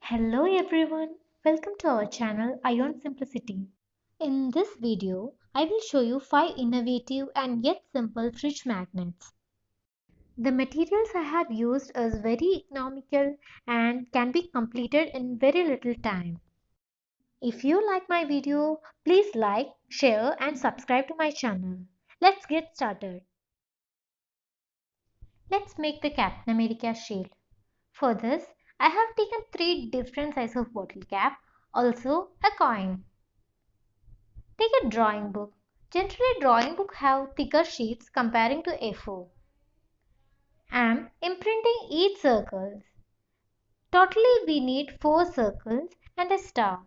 Hello everyone, welcome to our channel Ion Simplicity. In this video, I will show you 5 innovative and yet simple fridge magnets. The materials I have used is very economical and can be completed in very little time. If you like my video, please like, share and subscribe to my channel. Let's get started. Let's make the Captain America shield. For this, I have taken 3 different sizes of bottle cap, also a coin. Take a drawing book. Generally, drawing book have thicker sheets comparing to A4. I am imprinting each circle. Totally we need 4 circles and a star.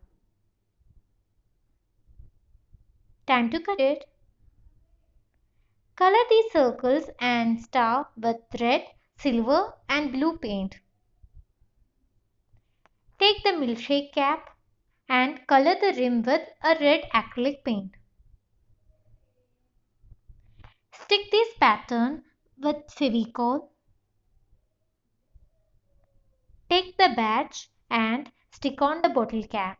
Time to cut it. Color these circles and star with red, silver and blue paint. Take the milkshake cap and color the rim with a red acrylic paint. Stick this pattern with Fevicol. Take the badge and stick on the bottle cap.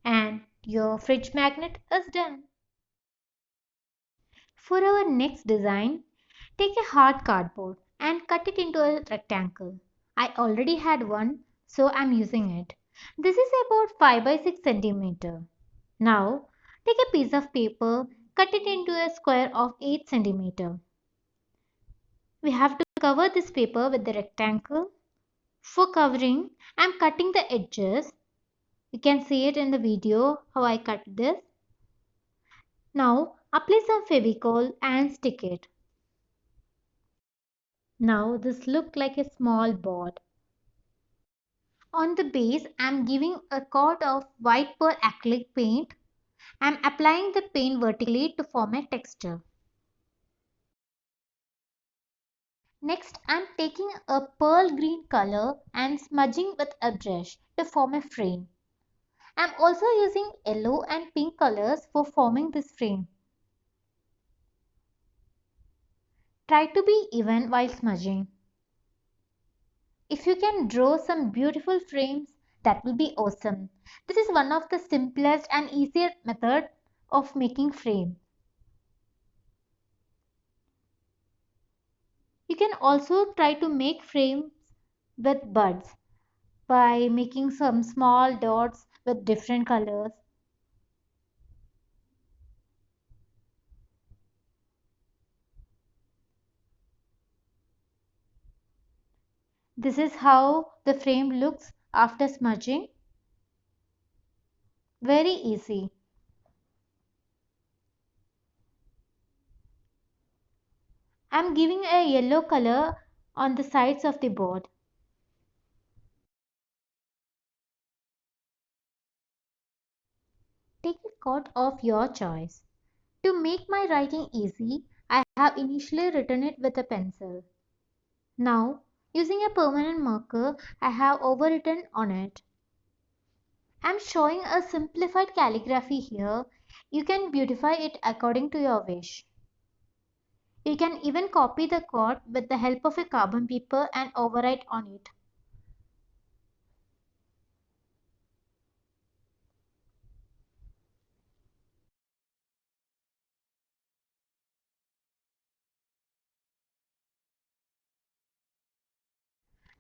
And your fridge magnet is done. For our next design, take a hard cardboard and cut it into a rectangle. I already had one, so I'm using it. This is about 5 by 6 centimeter. Now, take a piece of paper, cut it into a square of 8 centimeter. We have to cover this paper with the rectangle. For covering, I'm cutting the edges. You can see it in the video how I cut this. Now apply some Fevicol and stick it. Now this looks like a small board. On the base I am giving a coat of white pearl acrylic paint. I am applying the paint vertically to form a texture. Next I am taking a pearl green color and smudging with a brush to form a frame. I am also using yellow and pink colors for forming this frame. Try to be even while smudging. If you can draw some beautiful frames, that will be awesome. This is one of the simplest and easiest method of making frame. You can also try to make frames with buds by making some small dots with different colors. This is how the frame looks after smudging. Very easy. I am giving a yellow color on the sides of the board. Take a quote of your choice. To make my writing easy, I have initially written it with a pencil. Now, using a permanent marker, I have overwritten on it. I am showing a simplified calligraphy here. You can beautify it according to your wish. You can even copy the quote with the help of a carbon paper and overwrite on it.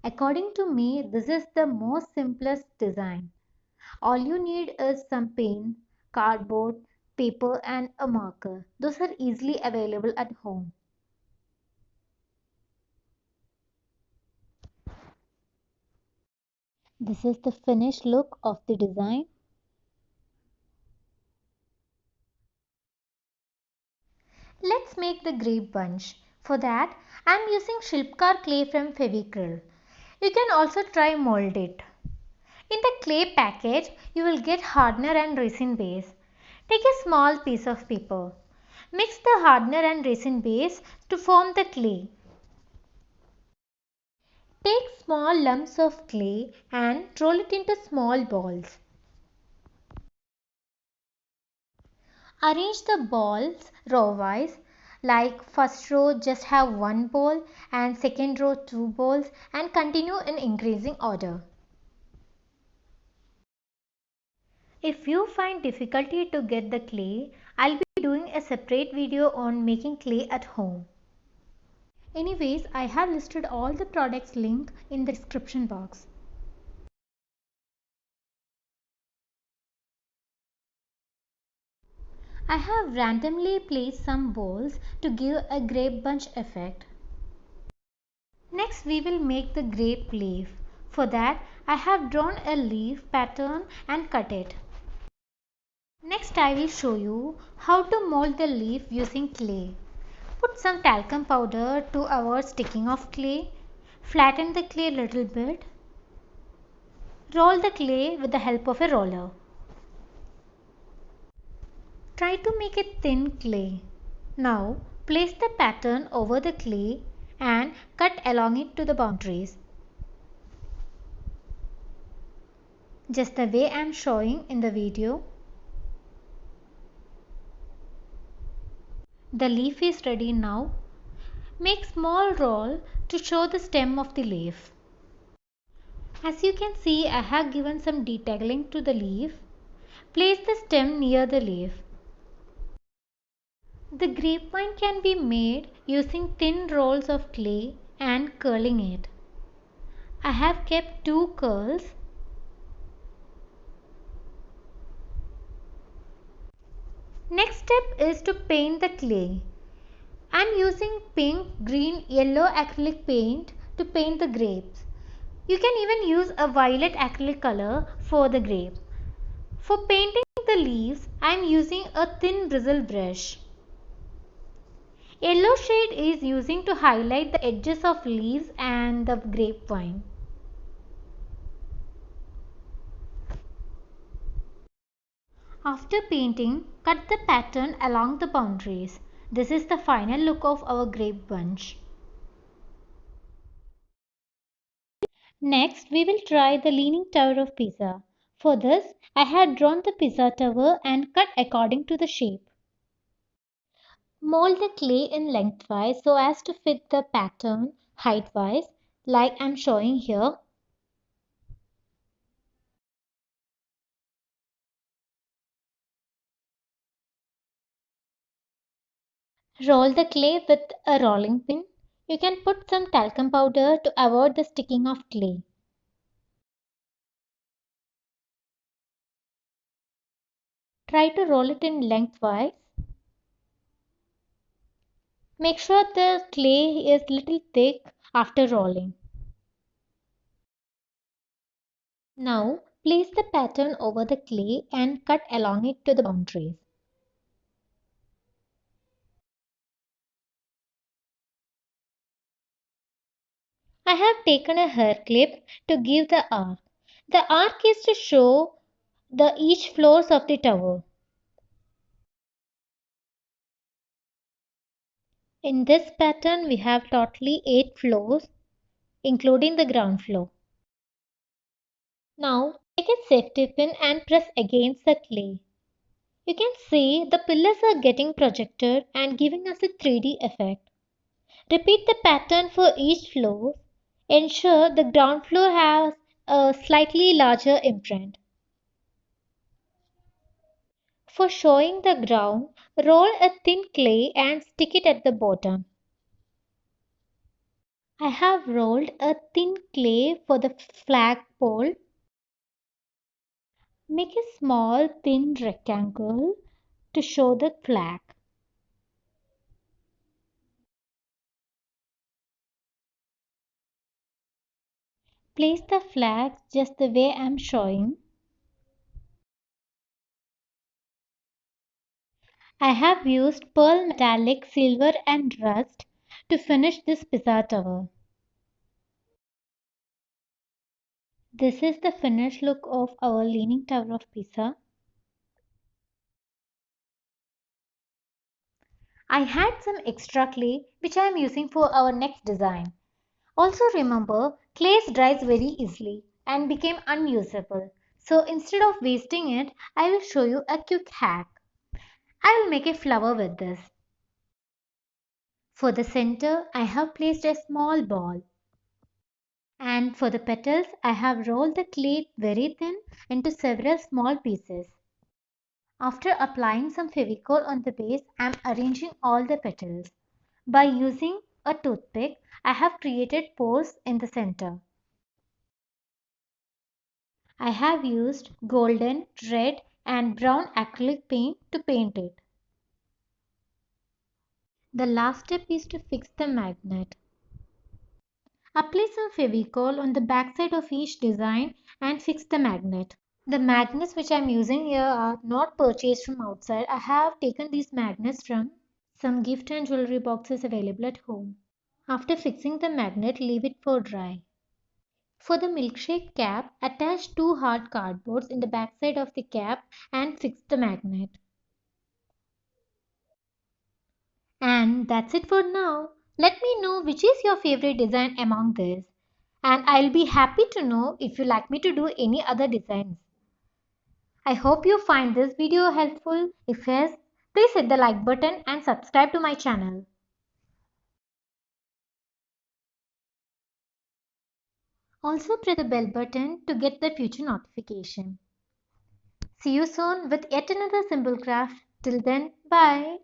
According to me, this is the most simplest design. All you need is some paint, cardboard, paper and a marker. Those are easily available at home. This is the finished look of the design. Let's make the grape bunch. For that, I am using Shilpkar clay from Fevicryl. You can also try mold it. In the clay package, you will get hardener and resin base. Take a small piece of paper. Mix the hardener and resin base to form the clay. Take small lumps of clay and roll it into small balls. Arrange the balls row-wise. Like first row just have one bowl and second row two bowls and continue in increasing order. If you find difficulty to get the clay, I'll be doing a separate video on making clay at home. Anyways, I have listed all the products link in the description box. I have randomly placed some bowls to give a grape bunch effect. Next we will make the grape leaf. For that I have drawn a leaf pattern and cut it. Next I will show you how to mold the leaf using clay. Put some talcum powder to avoid sticking of clay. Flatten the clay a little bit. Roll the clay with the help of a roller. Try to make a thin clay. Now place the pattern over the clay and cut along it to the boundaries. Just the way I am showing in the video. The leaf is ready now. Make small roll to show the stem of the leaf. As you can see, I have given some detailing to the leaf. Place the stem near the leaf. The grapevine can be made using thin rolls of clay and curling it. I have kept 2 curls. Next step is to paint the clay. I am using pink, green, yellow acrylic paint to paint the grapes. You can even use a violet acrylic color for the grape. For painting the leaves, I am using a thin bristle brush. Yellow shade is using to highlight the edges of leaves and the grapevine. After painting, cut the pattern along the boundaries. This is the final look of our grape bunch. Next, we will try the Leaning Tower of Pisa. For this, I had drawn the Pisa tower and cut according to the shape. Mold the clay in lengthwise so as to fit the pattern heightwise, like I am showing here. Roll the clay with a rolling pin. You can put some talcum powder to avoid the sticking of clay. Try to roll it in lengthwise. Make sure the clay is little thick after rolling. Now place the pattern over the clay and cut along it to the boundaries. I have taken a hair clip to give the arc. The arc is to show the each floors of the tower. In this pattern we have totally 8 floors including the ground floor. Now take a safety pin and press against the clay. You can see the pillars are getting projected and giving us a 3D effect. Repeat the pattern for each floor. Ensure the ground floor has a slightly larger imprint. For showing the ground, roll a thin clay and stick it at the bottom. I have rolled a thin clay for the flagpole. Make a small thin rectangle to show the flag. Place the flag just the way I am showing. I have used pearl metallic, silver and rust to finish this Pisa tower. This is the finished look of our Leaning Tower of Pisa. I had some extra clay which I am using for our next design. Also remember, clay dries very easily and became unusable. So instead of wasting it, I will show you a quick hack. I will make a flower with this. For the center, I have placed a small ball. And for the petals, I have rolled the clay very thin into several small pieces. After applying some Fevicol on the base, I am arranging all the petals. By using a toothpick, I have created pores in the center. I have used golden, red and brown acrylic paint to paint it. The last step is to fix the magnet. Apply some Fevicol on the backside of each design and fix the magnet. The magnets which I am using here are not purchased from outside. I have taken these magnets from some gift and jewelry boxes available at home. After fixing the magnet, leave it for dry. For the milkshake cap, attach two hard cardboards in the backside of the cap and fix the magnet. And that's it for now. Let me know which is your favorite design among these. And I'll be happy to know if you like me to do any other designs. I hope you find this video helpful. If yes, please hit the like button and subscribe to my channel. Also press the bell button to get the future notification. See you soon with yet another simple craft. Till then, bye.